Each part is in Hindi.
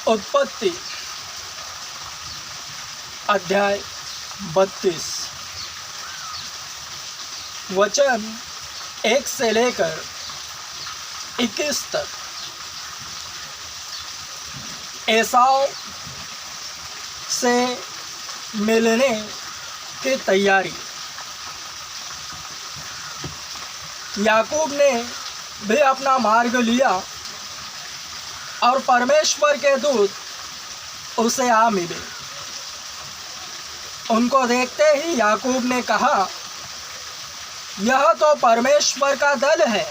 उत्पत्ति अध्याय 32 वचन 1 से लेकर 21 तक। एसाव से मिलने की तैयारी। याकूब ने भी अपना मार्ग लिया और परमेश्वर के दूत उसे आ मिले। उनको देखते ही याकूब ने कहा, यह तो परमेश्वर का दल है।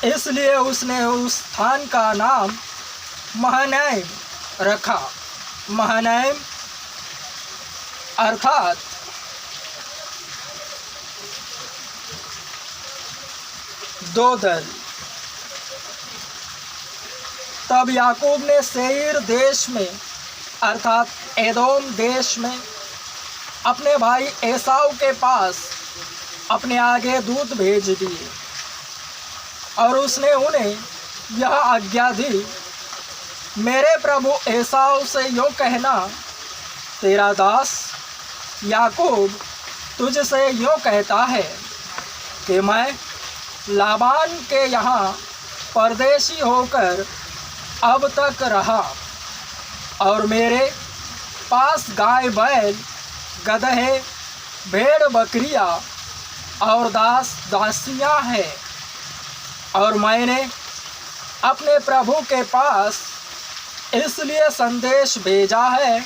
इसलिए उसने उस स्थान का नाम महनैम रखा। महनैम अर्थात दो दल। तब याकूब ने सेईर देश में अर्थात एदोम देश में अपने भाई एसाव के पास अपने आगे दूत भेज दिए और उसने उन्हें यह आज्ञा दी, मेरे प्रभु एसाव से यूँ कहना, तेरा दास याकूब तुझसे यूँ कहता है कि मैं लाबान के यहाँ परदेशी होकर अब तक रहा और मेरे पास गाय बैल गदहे भेड़ बकरियाँ और दास दासियाँ हैं और मैंने अपने प्रभु के पास इसलिए संदेश भेजा है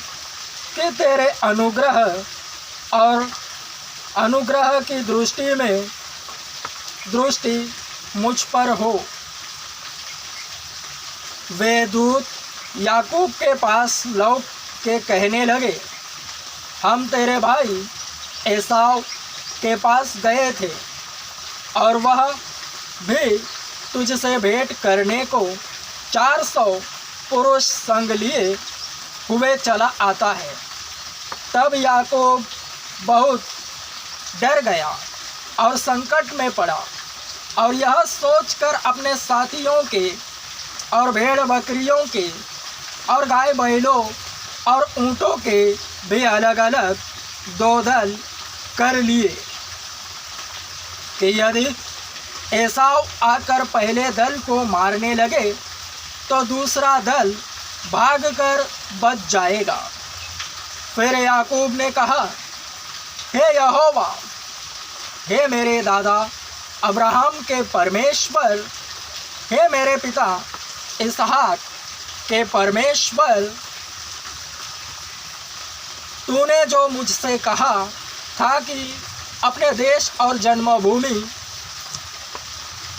कि तेरे अनुग्रह और अनुग्रह की दृष्टि मुझ पर हो। वे दूत याकूब के पास लौट के कहने लगे, हम तेरे भाई एसाव के पास गए थे और वह भी तुझसे भेंट करने को 400 पुरुष संग लिए हुए चला आता है। तब याकूब बहुत डर गया और संकट में पड़ा और यह सोचकर अपने साथियों के और भेड़ बकरियों के और गाय बैलों और ऊँटों के भी अलग अलग दो दल कर लिए कि यदि एसाव आकर पहले दल को मारने लगे तो दूसरा दल भागकर बच जाएगा। फिर याकूब ने कहा, हे यहोवा, हे मेरे दादा अब्राहम के परमेश्वर, हे मेरे पिता इसहाक के परमेश्वर, तूने जो मुझसे कहा था कि अपने देश और जन्मभूमि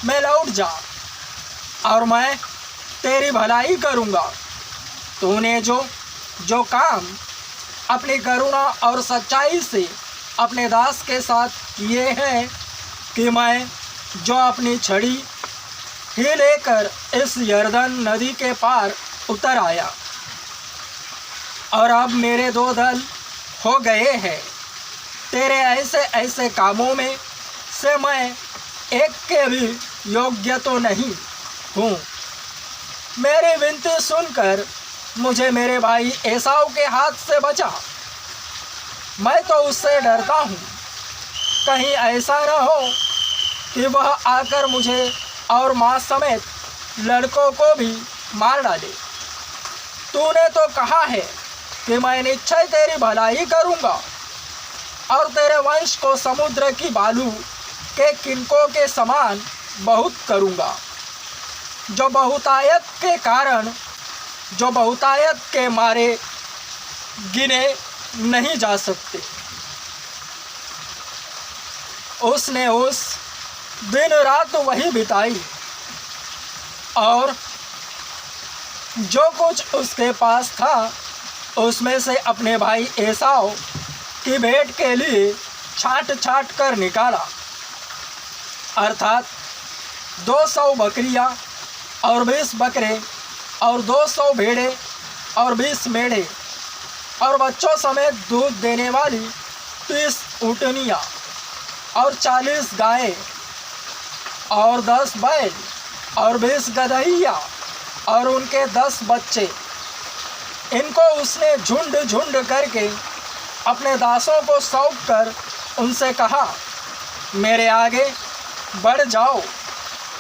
में लौट जा और मैं तेरी भलाई करूँगा। तूने जो काम अपनी करुणा और सच्चाई से अपने दास के साथ किए हैं कि मैं जो अपनी छड़ी ही लेकर इस यरदन नदी के पार उतर आया और अब मेरे दो दल हो गए हैं। तेरे ऐसे ऐसे कामों में से मैं एक के भी योग्य तो नहीं हूँ। मेरी विनती सुनकर मुझे मेरे भाई एसाव के हाथ से बचा। मैं तो उससे डरता हूँ, कहीं ऐसा न हो कि वह आकर मुझे और माँ समेत लड़कों को भी मार डाले। तूने तो कहा है कि मैं निश्चय तेरी भलाई करूँगा और तेरे वंश को समुद्र की बालू के किनकों के समान बहुत करूँगा, जो बहुतायत के मारे गिने नहीं जा सकते। उसने उस दिन रात वही बिताई और जो कुछ उसके पास था उसमें से अपने भाई एसाव की भेंट के लिए छाँट छाँट कर निकाला, अर्थात 200 बकरियां और 20 बकरे और 200 भेड़े और 20 मेढ़े और बच्चों समेत दूध देने वाली 30 ऊँटनियाँ और 40 गायें और 10 बैल और 20 गदहिया और उनके 10 बच्चे, इनको उसने झुंड झुंड करके अपने दासों को सौंपकर उनसे कहा, मेरे आगे बढ़ जाओ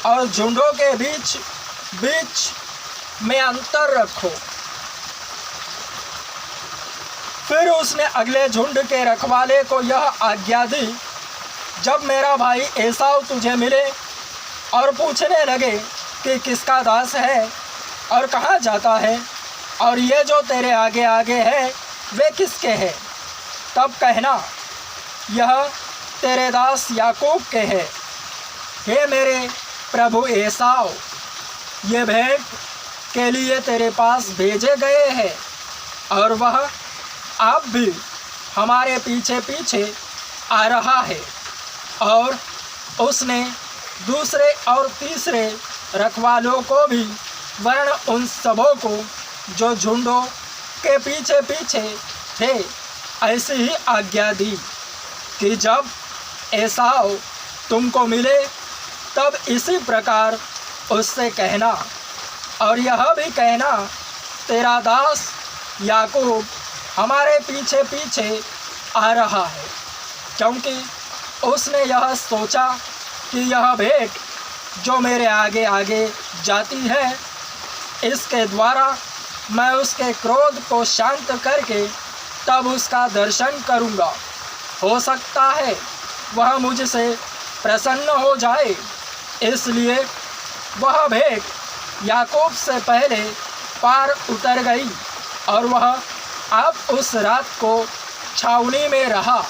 और झुंडों के बीच बीच में अंतर रखो। फिर उसने अगले झुंड के रखवाले को यह आज्ञा दी, जब मेरा भाई एसाव तुझे मिले और पूछने लगे कि किसका दास है और कहाँ जाता है, और ये जो तेरे आगे आगे है वे किसके हैं, तब कहना, यह तेरे दास याकूब के हैं। हे मेरे प्रभु एसाव, ये भेंट के लिए तेरे पास भेजे गए हैं, और वह आप भी हमारे पीछे पीछे आ रहा है। और उसने दूसरे और तीसरे रखवालों को भी, वर्ण उन सबों को जो झुंडों के पीछे पीछे थे, ऐसी ही आज्ञा दी कि जब एसाव तुमको मिले तब इसी प्रकार उससे कहना, और यह भी कहना, तेरा दास याकूब हमारे पीछे पीछे आ रहा है, क्योंकि उसने यह सोचा कि यह भेंट जो मेरे आगे आगे जाती है, इसके द्वारा मैं उसके क्रोध को शांत करके तब उसका दर्शन करूँगा। हो सकता है वह मुझसे प्रसन्न हो जाए। इसलिए वह भेंट याकूब से पहले पार उतर गई और वह अब उस रात को छावनी में रहा।